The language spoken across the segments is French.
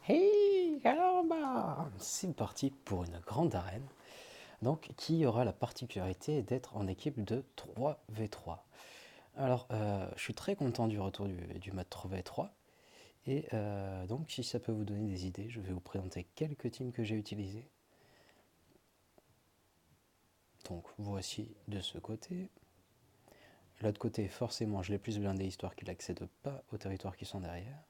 Hey, caramba! C'est parti pour une grande arène, donc qui aura la particularité d'être en équipe de 3v3. Alors, je suis très content du retour du mode 3v3, et donc si ça peut vous donner des idées, je vais vous présenter quelques teams que j'ai utilisés. Donc voici de ce côté. L'autre côté, forcément, je l'ai plus blindé histoire qu'il n'accède pas aux territoires qui sont derrière.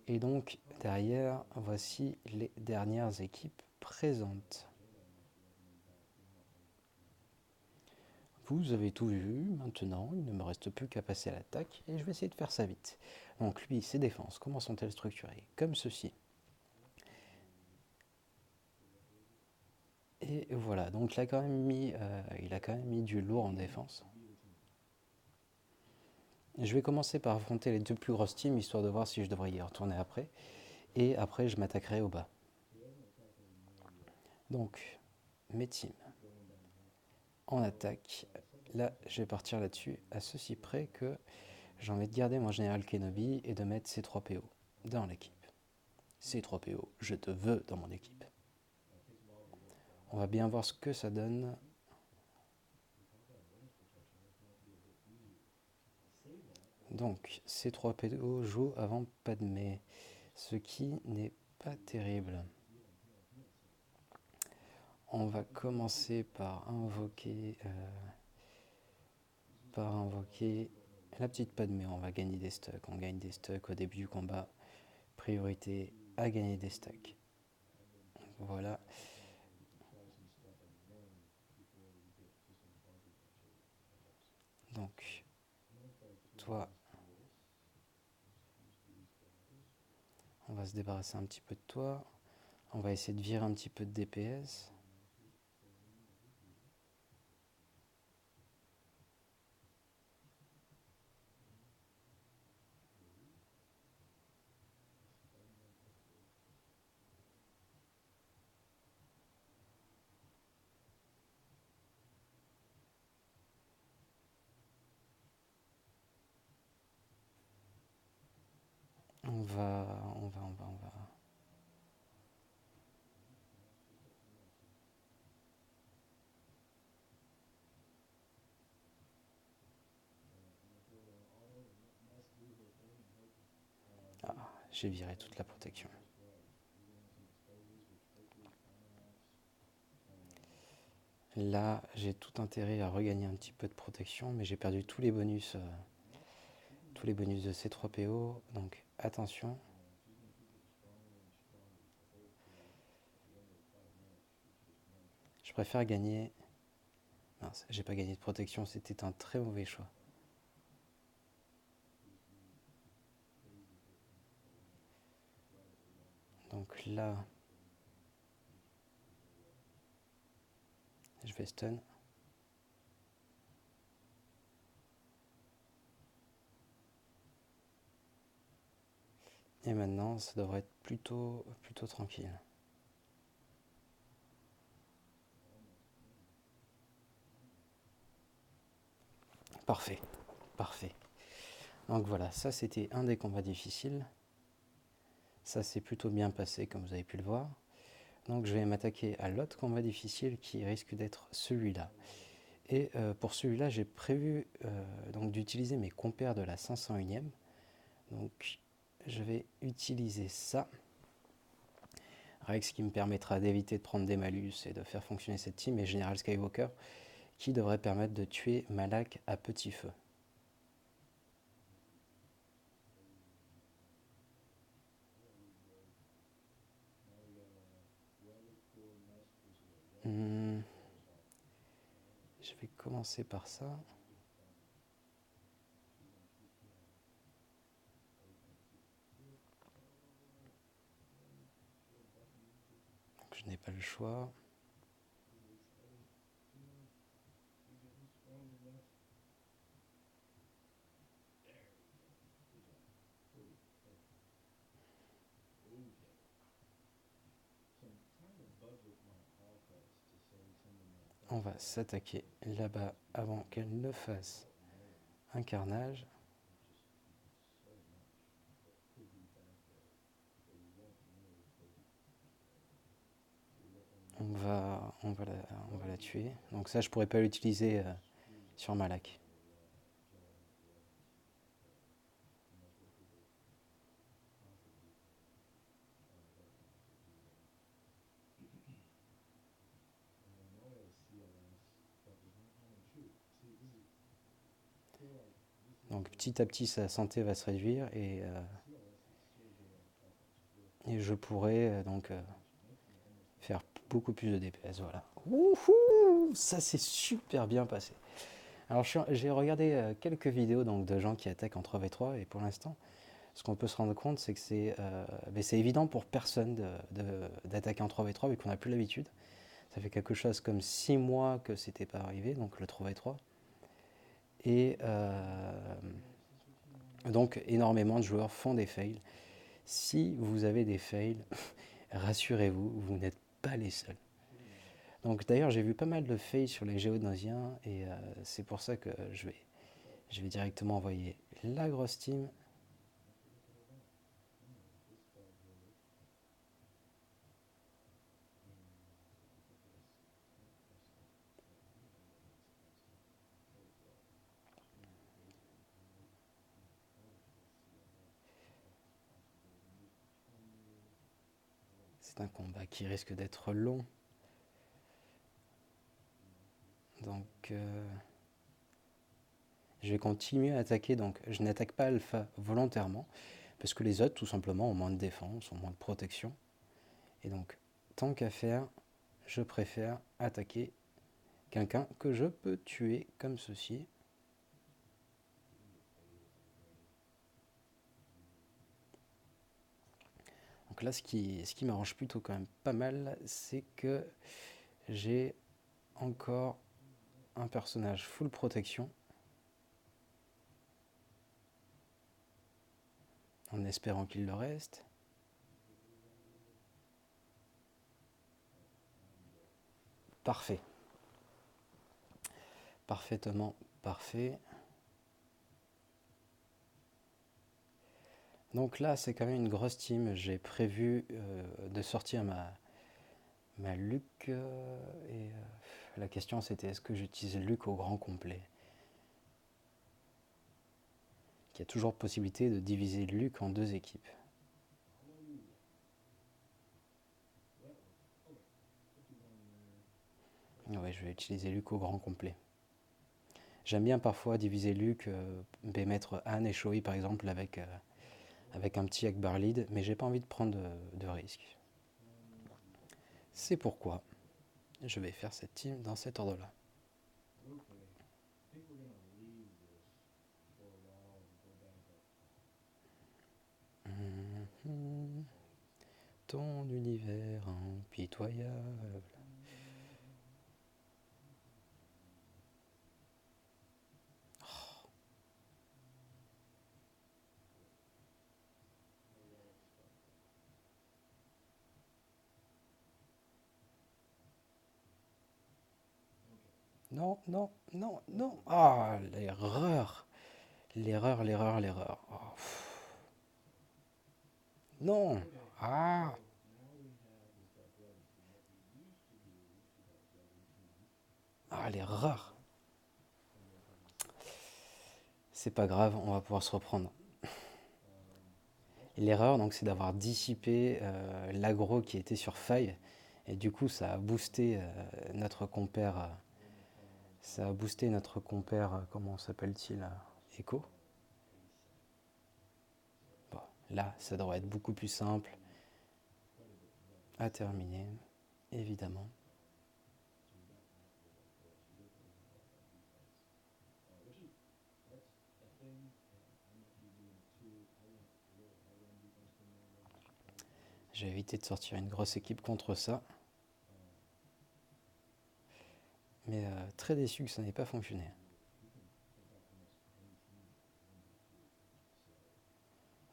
Et donc derrière, voici les dernières équipes présentes. Vous avez tout vu, maintenant il ne me reste plus qu'à passer à l'attaque et je vais essayer de faire ça vite. Donc lui, ses défenses, comment sont-elles structurées? Comme ceci. Et voilà, donc il a quand même mis du lourd en défense. Je vais commencer par affronter les deux plus grosses teams, histoire de voir si je devrais y retourner après. Et après, je m'attaquerai au bas. Donc, mes teams en attaque. Là, je vais partir là-dessus, à ceci près que j'ai envie de garder mon général Kenobi et de mettre C3PO dans l'équipe. C3PO, je te veux dans mon équipe. On va bien voir ce que ça donne. Donc, C3PO joue avant Padmé, ce qui n'est pas terrible. On va commencer par invoquer la petite Padmé. On va gagner des stocks. On gagne des stocks au début du combat. Priorité à gagner des stocks. Voilà. Donc, toi, on va se débarrasser un petit peu de toi. On va essayer de virer un petit peu de DPS. On va. Ah, j'ai viré toute la protection. Là, j'ai tout intérêt à regagner un petit peu de protection, mais j'ai perdu tous les bonus de C3PO. Donc attention. Je préfère gagner. Mince, j'ai pas gagné de protection, c'était un très mauvais choix. Donc là, je vais stun. Et maintenant, ça devrait être plutôt tranquille. Parfait, parfait. Donc voilà, ça c'était un des combats difficiles. Ça s'est plutôt bien passé comme vous avez pu le voir. Donc je vais m'attaquer à l'autre combat difficile qui risque d'être celui-là. Et pour celui-là, j'ai prévu donc d'utiliser mes compères de la 501e. Donc je vais utiliser ça. Rex qui me permettra d'éviter de prendre des malus et de faire fonctionner cette team, et Général Skywalker qui devrait permettre de tuer Malak à petit feu. Hmm, je vais commencer par ça. Donc, je n'ai pas le choix. On va s'attaquer là-bas avant qu'elle ne fasse un carnage. on va la tuer. Donc ça, je pourrais pas l'utiliser sur Malak. Donc petit à petit, sa santé va se réduire et je pourrais faire beaucoup plus de DPS. Voilà. Wouhou, ça s'est super bien passé. Alors j'ai regardé quelques vidéos donc, de gens qui attaquent en 3v3 et pour l'instant, ce qu'on peut se rendre compte, c'est que c'est évident pour personne d'attaquer en 3v3 vu qu'on n'a plus l'habitude. Ça fait quelque chose comme 6 mois que c'était pas arrivé, donc le 3v3. Et donc énormément de joueurs font des fails. Si vous avez des fails, rassurez-vous, vous n'êtes pas les seuls. Donc d'ailleurs j'ai vu pas mal de fails sur les Géodonsiens et c'est pour ça que je vais directement envoyer la grosse team. C'est un combat qui risque d'être long. Donc je vais continuer à attaquer. Donc je n'attaque pas Alpha volontairement parce que les autres tout simplement ont moins de défense, ont moins de protection. Et donc tant qu'à faire, je préfère attaquer quelqu'un que je peux tuer comme ceci. Donc là ce qui m'arrange plutôt quand même pas mal, c'est que j'ai encore un personnage full protection. En espérant qu'il le reste. Parfait. Parfaitement parfait. Donc là, c'est quand même une grosse team. J'ai prévu de sortir ma Luc. Et la question, c'était est-ce que j'utilise Luc au grand complet? Il y a toujours possibilité de diviser Luc en deux équipes. Ouais, je vais utiliser Luc au grand complet. J'aime bien parfois diviser Luc, mettre Anne et Shoei par exemple avec un petit Akbar lead, mais j'ai pas envie de prendre de risques. C'est pourquoi je vais faire cette team dans cet ordre-là. Ton univers impitoyable. Non, non, non, non. Ah, l'erreur. L'erreur, l'erreur, l'erreur. Oh, non. Ah. Ah, l'erreur. C'est pas grave, on va pouvoir se reprendre. L'erreur, donc, c'est d'avoir dissipé l'aggro qui était sur faille. Et du coup, ça a boosté notre compère. Ça a boosté notre compère, comment s'appelle-t-il? Echo. Bon, là, ça devrait être beaucoup plus simple à terminer, évidemment. J'ai évité de sortir une grosse équipe contre ça. Mais très déçu que ça n'ait pas fonctionné.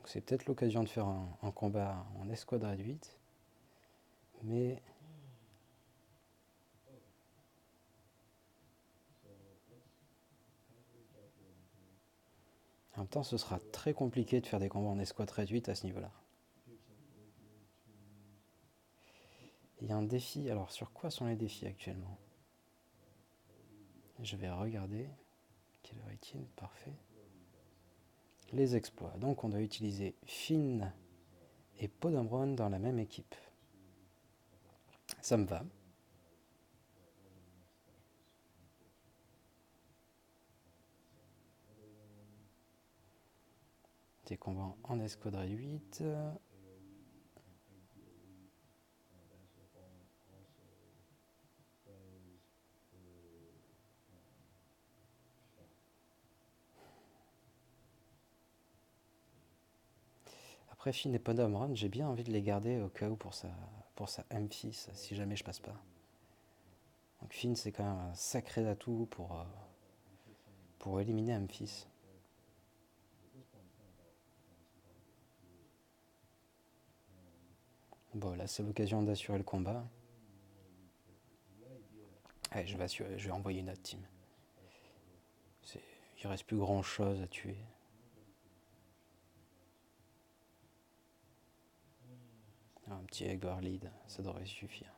C'est peut-être l'occasion de faire un combat en escouade réduite. Mais en même temps, ce sera très compliqué de faire des combats en escouade réduite à ce niveau-là. Il y a un défi. Alors, sur quoi sont les défis actuellement? Je vais regarder. Quelle heure est-il? Parfait. Les exploits. Donc, on doit utiliser Finn et Podomron dans la même équipe. Ça me va. Des combats en escadrille 8. Après Finn et Podomron, j'ai bien envie de les garder au cas où pour sa M6, si jamais je passe pas. Donc Finn, c'est quand même un sacré atout pour éliminer Memphis. Bon, là, c'est l'occasion d'assurer le combat. Allez, je vais envoyer une autre team. Il reste plus grand chose à tuer. Un petit Egor lead, ça devrait suffire.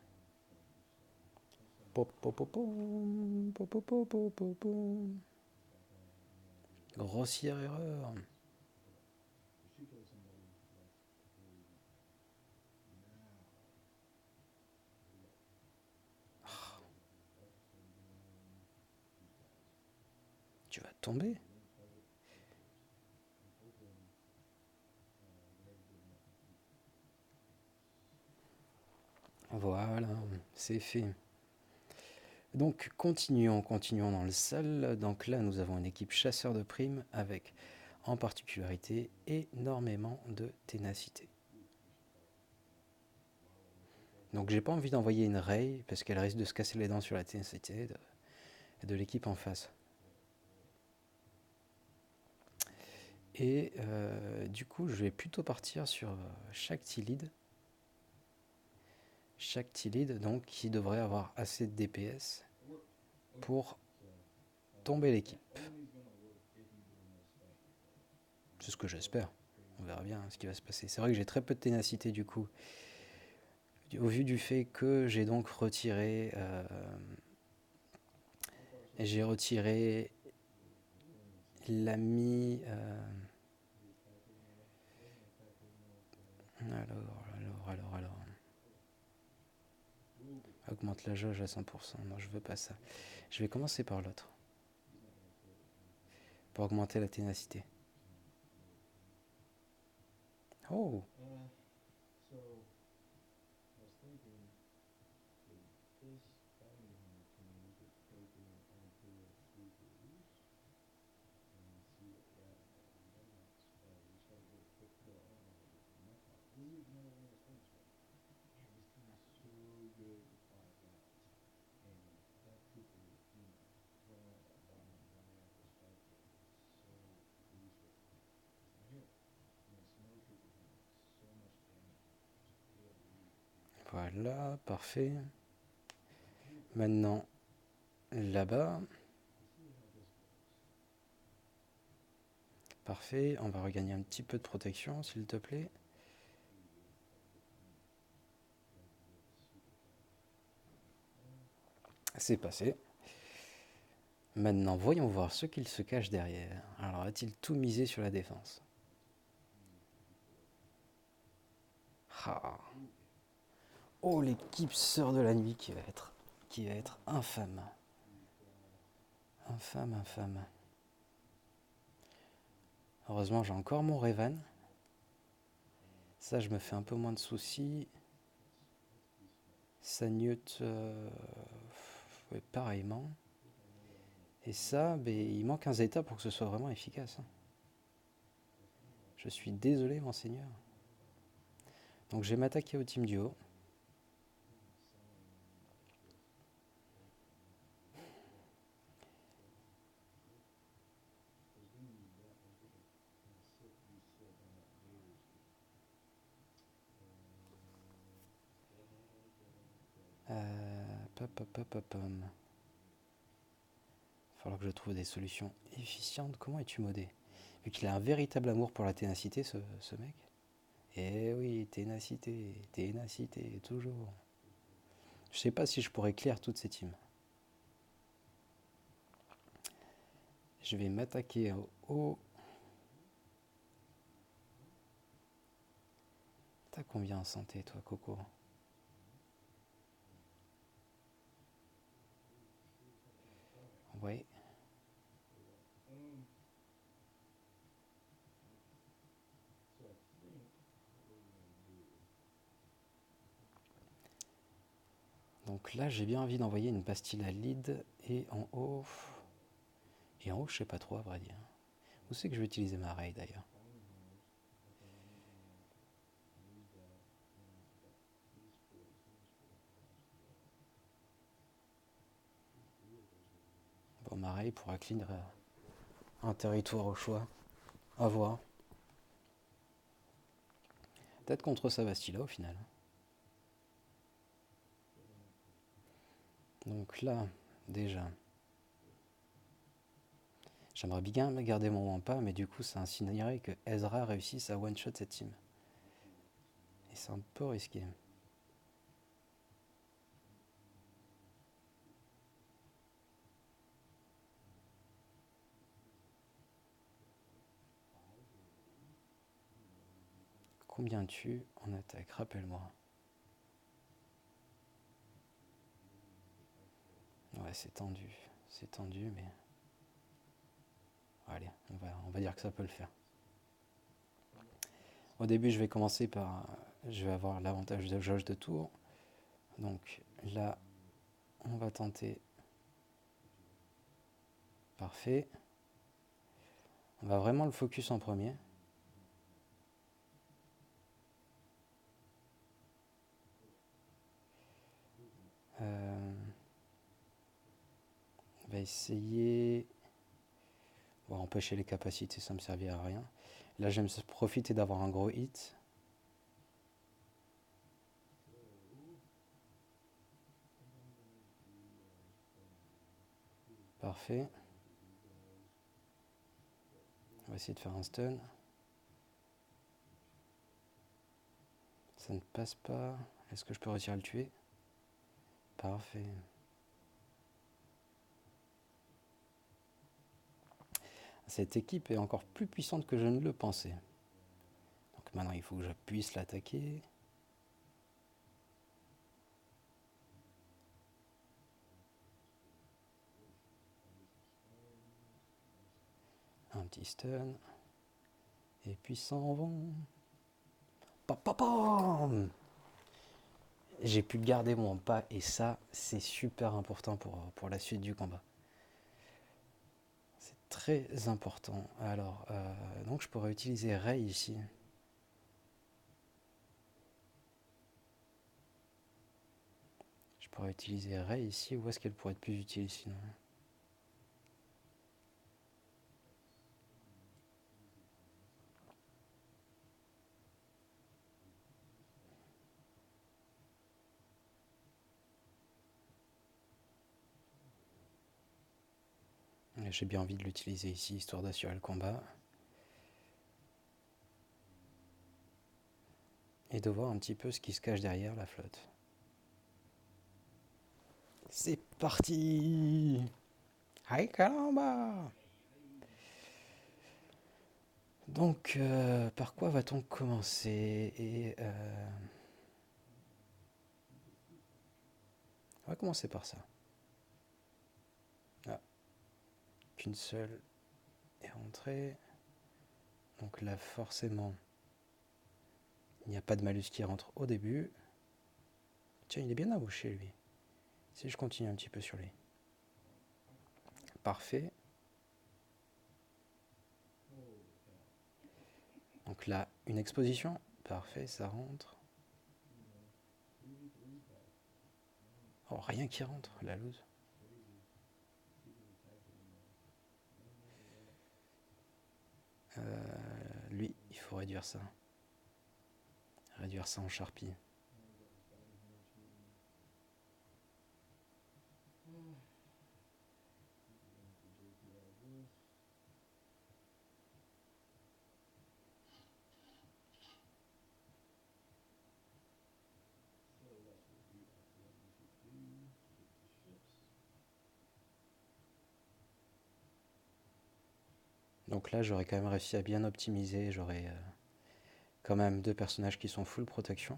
Grossière erreur. Tu vas tomber. Voilà, c'est fait. Donc continuons dans le sale. Donc là, nous avons une équipe chasseur de primes avec en particularité énormément de ténacité. Donc j'ai pas envie d'envoyer une Rey parce qu'elle risque de se casser les dents sur la ténacité de l'équipe en face. Et du coup, je vais plutôt partir sur chaque T-lead. Chaque T-lead, donc, qui devrait avoir assez de DPS pour tomber l'équipe. C'est ce que j'espère. On verra bien ce qui va se passer. C'est vrai que j'ai très peu de ténacité du coup. Au vu du fait que j'ai donc retiré... j'ai retiré l'ami... alors... Augmente la jauge à 100%. Non, je veux pas ça. Je vais commencer par l'autre. Pour augmenter la ténacité. Oh! Voilà, parfait. Maintenant, là-bas. Parfait, on va regagner un petit peu de protection, s'il te plaît. C'est passé. Maintenant, voyons voir ce qu'il se cache derrière. Alors, a-t-il tout misé sur la défense? Ah. Oh, l'équipe sœur de la nuit qui va être infâme. Infâme. Heureusement, j'ai encore mon Revan. Ça, je me fais un peu moins de soucis. Sanyut, pareillement. Et ça, il manque un Zeta pour que ce soit vraiment efficace. Je suis désolé, monseigneur. Donc, je vais m'attaquer au team du haut. Il va falloir que je trouve des solutions efficientes. Comment es-tu modé? Vu qu'il a un véritable amour pour la ténacité, ce mec. Eh oui, ténacité, toujours. Je sais pas si je pourrais clear toutes ces teams. Je vais m'attaquer au haut. T'as combien en santé, toi, Coco? Ouais. Donc là, j'ai bien envie d'envoyer une pastille à lead. Et en haut... Et en haut, je sais pas trop, à vrai dire. Où c'est que je vais utiliser ma raid, d'ailleurs? Bon, ma raid pourra clean un territoire au choix. À voir. Peut-être contre sa Bastilla, au final. Donc là, déjà... J'aimerais bien garder mon Wampa, mais du coup, ça insinuerait que Ezra réussisse à one-shot cette team. Et c'est un peu risqué. Combien tu en attaque? Rappelle-moi. Ouais, c'est tendu. C'est tendu, mais... Allez, on va dire que ça peut le faire. Au début, je vais commencer par... Je vais avoir l'avantage de jauge de tour. Donc là, on va tenter. Parfait. On va vraiment le focus en premier. On va essayer... Bon, empêcher les capacités, ça me servira à rien. Là, j'aime profiter d'avoir un gros hit. Parfait. On va essayer de faire un stun. Ça ne passe pas. Est-ce que je peux réussir à le tuer? Parfait. Cette équipe est encore plus puissante que je ne le pensais. Donc maintenant, il faut que je puisse l'attaquer. Un petit stun. Et puis s'en vont. Papapam! J'ai pu garder mon pas et ça, c'est super important pour la suite du combat. C'est très important. Alors, donc je pourrais utiliser Rey ici. Je pourrais utiliser Rey ici. Où est-ce qu'elle pourrait être plus utile sinon? J'ai bien envie de l'utiliser ici, histoire d'assurer le combat. Et de voir un petit peu ce qui se cache derrière la flotte. C'est parti! Hi Kalamba! Donc, par quoi va-t-on commencer? On va commencer par ça. Ah, qu'une seule est rentrée. Donc là, forcément, il n'y a pas de malus qui rentre au début. Tiens, il est bien embauché, lui. Si je continue un petit peu sur lui. Parfait. Donc là, une exposition. Parfait, ça rentre. Oh, rien qui rentre, la loose. Lui, il faut réduire ça. Réduire ça en charpie. Donc là, j'aurais quand même réussi à bien optimiser. J'aurais quand même 2 personnages qui sont full protection.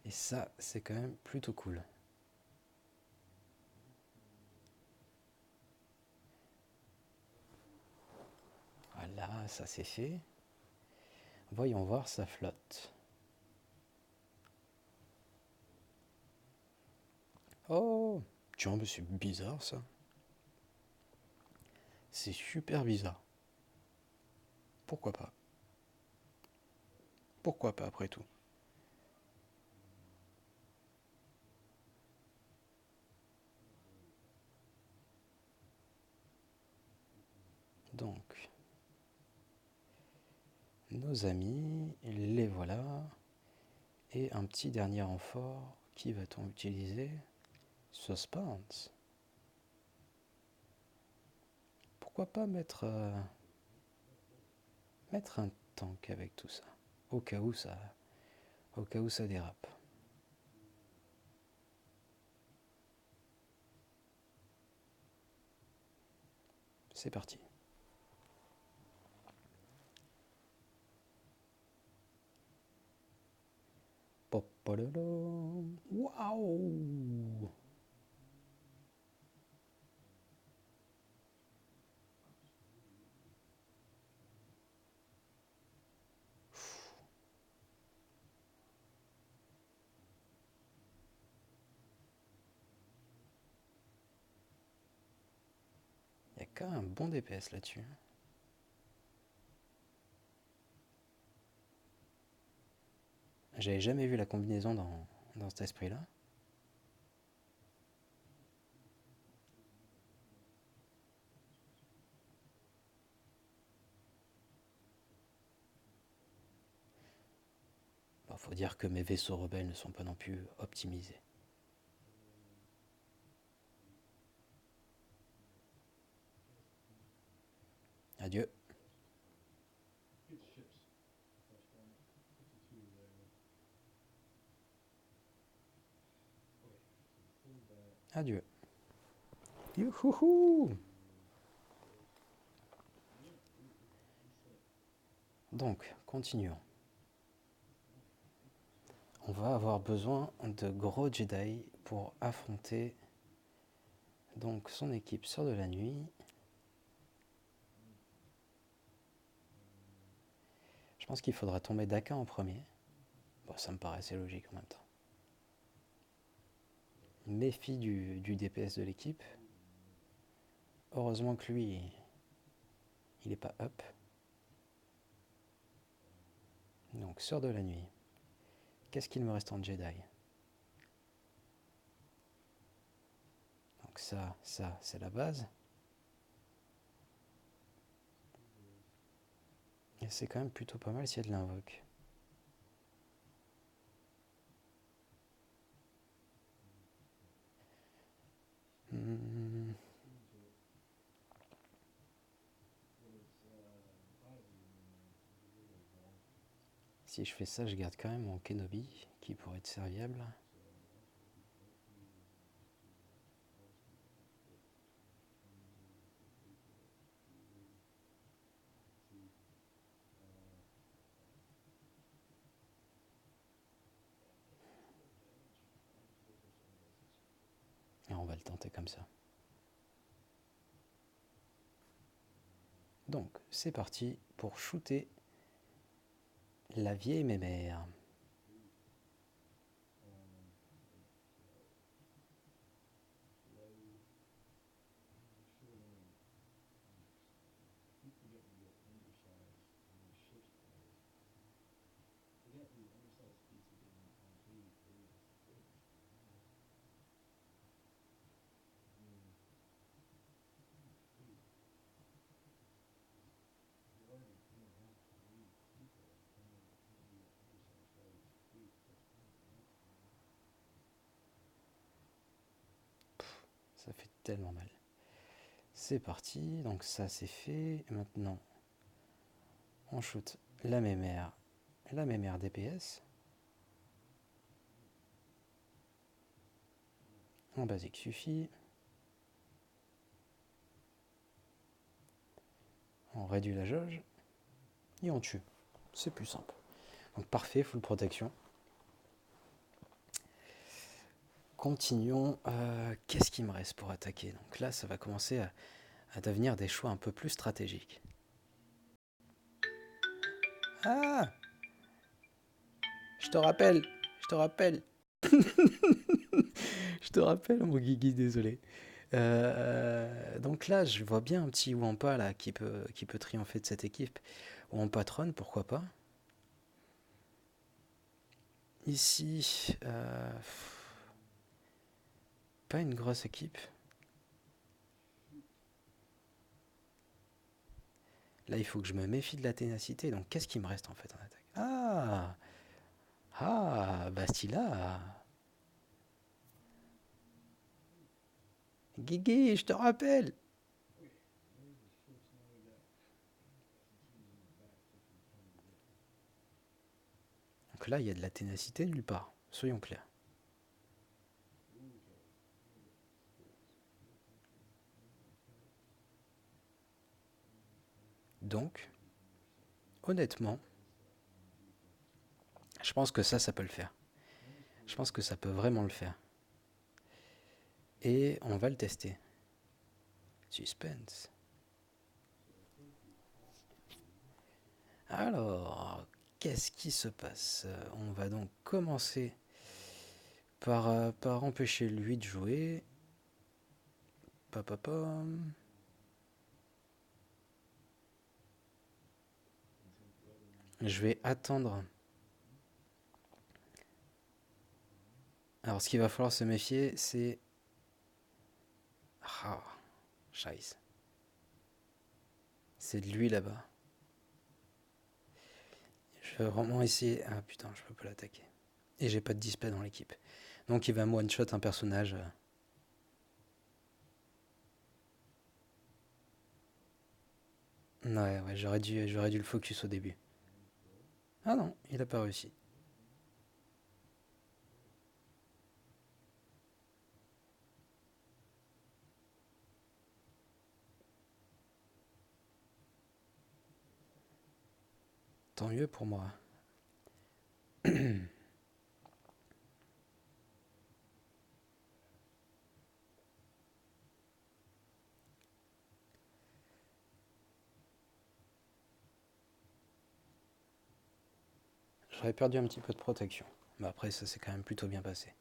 Et ça, c'est quand même plutôt cool. Voilà, ça c'est fait. Voyons voir sa flotte. Oh, tiens, mais c'est bizarre ça. C'est super bizarre. Pourquoi pas? Pourquoi pas après tout? Donc, nos amis, les voilà. Et un petit dernier renfort. Qui va-t-on utiliser? Suspense. Pourquoi pas mettre un tank avec tout ça? Au cas où ça dérape. C'est parti. Waouh! Il y a quand même un bon DPS là-dessus. J'avais jamais vu la combinaison dans cet esprit-là. Bon, faut dire que mes vaisseaux rebelles ne sont pas non plus optimisés. Adieu. Adieu. Youhouhou! Donc, continuons. On va avoir besoin de gros Jedi pour affronter donc son équipe Sœur de la Nuit. Je pense qu'il faudra tomber Daka en premier. Bon, ça me paraissait logique en même temps. Méfie du DPS de l'équipe. Heureusement que lui, il n'est pas up. Donc, Sœur de la Nuit. Qu'est-ce qu'il me reste en Jedi? Donc ça, c'est la base. Et c'est quand même plutôt pas mal s'il y a de l'invoque. Hmm. Si je fais ça, je garde quand même mon Kenobi, qui pourrait être serviable. Et on va le tenter comme ça. Donc, c'est parti pour shooter la vieille mémère. Ça fait tellement mal. C'est parti, donc ça c'est fait. Et maintenant, on shoot la mémère DPS. En basique suffit. on réduit la jauge et on tue. C'est plus simple. Donc parfait, full protection. Continuons. Qu'est-ce qu'il me reste pour attaquer? Donc là, ça va commencer à devenir des choix un peu plus stratégiques. Ah! Je te rappelle, je te rappelle. Je te rappelle, mon Guigui, désolé. Donc là, je vois bien un petit Wampa là, qui peut triompher de cette équipe. Wampa Tron, pourquoi pas. Ici, pas une grosse équipe. Là, il faut que je me méfie de la ténacité. Donc, qu'est-ce qui me reste en fait en attaque? Ah! Ah! Bastila! Guigui, je te rappelle! Donc là, il y a de la ténacité nulle part. Soyons clairs. Donc, honnêtement, je pense que ça peut le faire. Je pense que ça peut vraiment le faire. Et on va le tester. Suspense. Alors, qu'est-ce qui se passe? On va donc commencer par empêcher lui de jouer. Papapam. Je vais attendre. Alors, ce qu'il va falloir se méfier, c'est... Ah, scheiße. C'est de lui là-bas. Je vais vraiment essayer... Ah putain, je peux pas l'attaquer. Et j'ai pas de display dans l'équipe. Donc il va me one-shot un personnage. Ouais, j'aurais dû le focus au début. Ah non, il a pas réussi. Tant mieux pour moi. J'aurais perdu un petit peu de protection. Mais après, ça s'est quand même plutôt bien passé.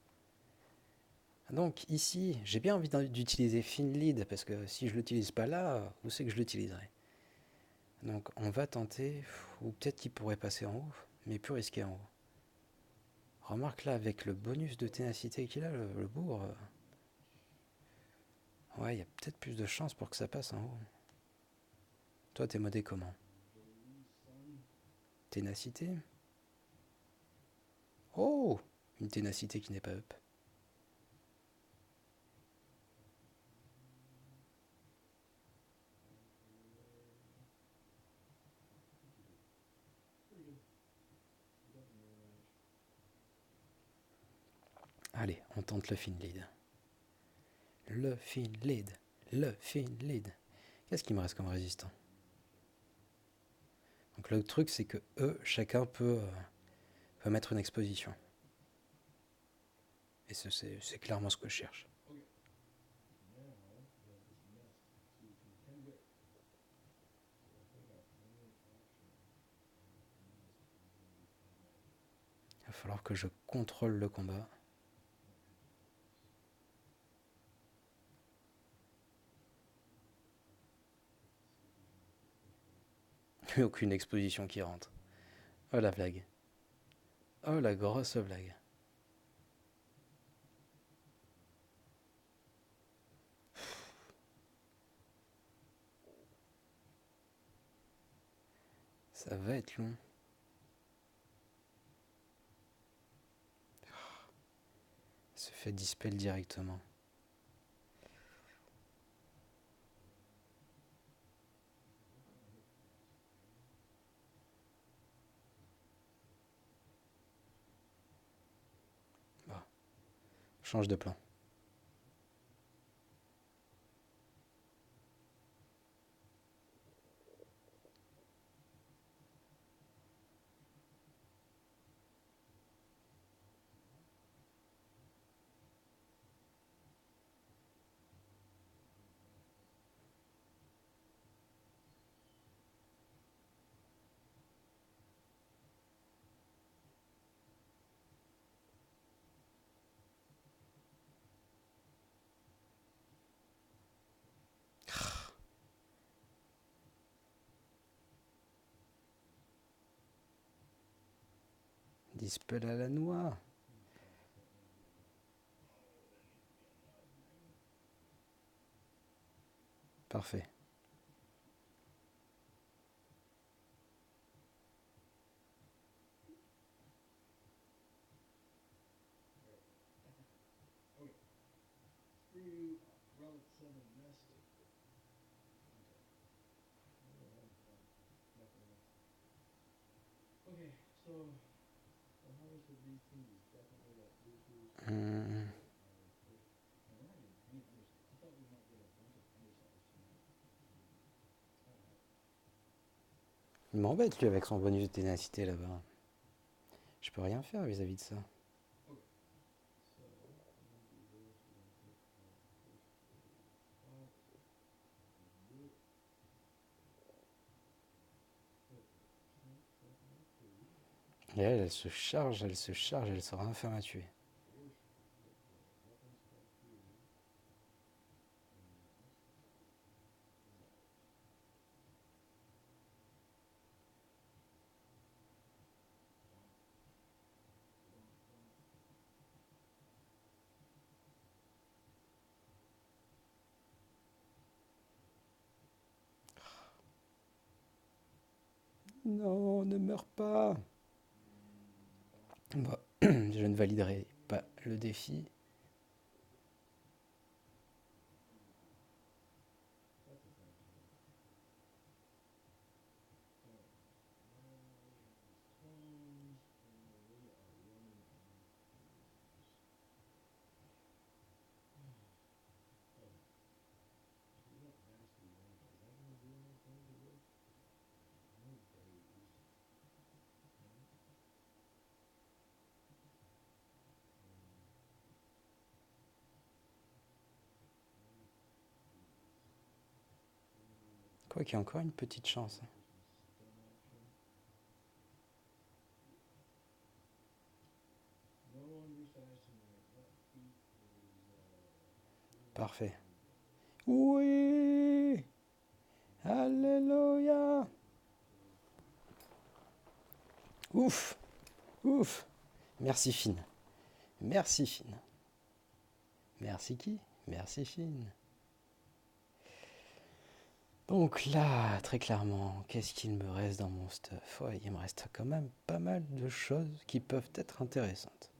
Donc ici, j'ai bien envie d'utiliser Finlead, parce que si je l'utilise pas là, où c'est que je l'utiliserai? Donc on va tenter, ou peut-être qu'il pourrait passer en haut, mais plus risqué en haut. Remarque là, avec le bonus de ténacité qu'il a, le bourg, ouais, il y a peut-être plus de chances pour que ça passe en haut. Toi, t'es modé comment? Ténacité? Oh! Une ténacité qui n'est pas up. Allez, on tente le Finlead. Le Finlead. Le Finlead. Qu'est-ce qu'il me reste comme résistant? Donc le truc, c'est que eux, chacun peut mettre une exposition. Et c'est clairement ce que je cherche. Il va falloir que je contrôle le combat. Aucune exposition qui rentre. Oh la blague. Oh la grosse blague. Ça va être long. Il se fait dispel directement. Bon, change de plan. dispel à la noix. Parfait. Hum. Il m'embête lui avec son bonus de ténacité là-bas. Je peux rien faire vis-à-vis de ça. Et elle se charge, elle se charge, elle sera infâme à tuer. Non, ne meurs pas. Bon, je ne validerai pas le défi. Quoi qu'il y a encore une petite chance. Parfait. Oui. Alléluia. Ouf. Ouf. Merci Finn. Merci Finn. Merci qui? Merci Finn. Donc là, très clairement, qu'est-ce qu'il me reste dans mon stuff? Ouais, il me reste quand même pas mal de choses qui peuvent être intéressantes.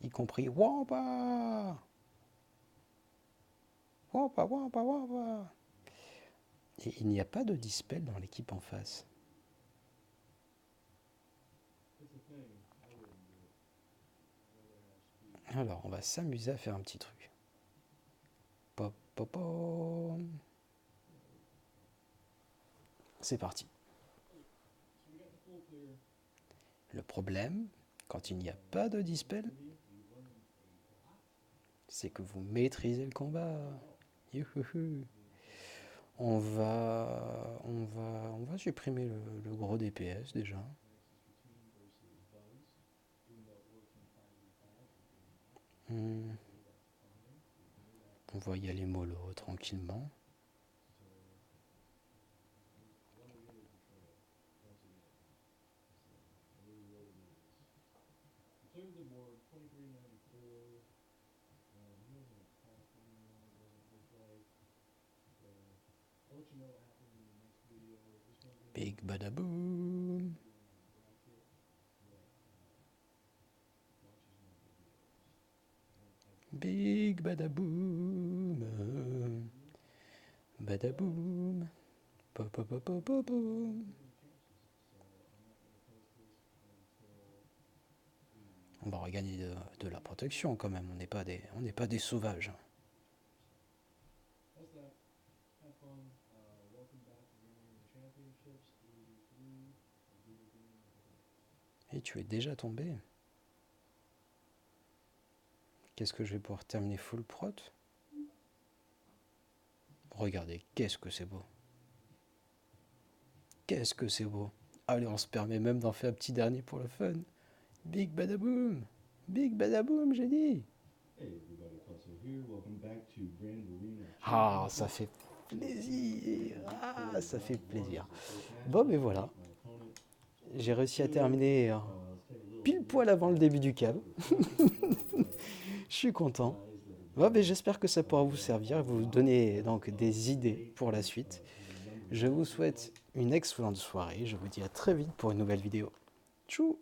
Y compris Wampa. Wampa, Wampa, Wampa. Et il n'y a pas de dispel dans l'équipe en face. Alors, on va s'amuser à faire un petit truc. Pop, pop, pop. C'est parti. Le problème, quand il n'y a pas de dispel, c'est que vous maîtrisez le combat. Youhouhou. On va supprimer le gros DPS déjà. Hmm. On va y aller mollo tranquillement. Big badaboom. Big badaboom. Badaboom. Popopopopopoum. On va regagner de la protection quand même, on n'est pas des sauvages. Et tu es déjà tombé. Qu'est-ce que je vais pouvoir terminer full prot? Regardez, qu'est-ce que c'est beau. Qu'est-ce que c'est beau. Allez, on se permet même d'en faire un petit dernier pour le fun. Big badaboom. Big badaboom, j'ai dit. Ah, ça fait plaisir. Ah, ça fait plaisir. Bon, mais voilà. J'ai réussi à terminer pile poil avant le début du cab. Je suis content. Bon, mais j'espère que ça pourra vous servir et vous donner donc des idées pour la suite. Je vous souhaite une excellente soirée. Je vous dis à très vite pour une nouvelle vidéo. Tchou!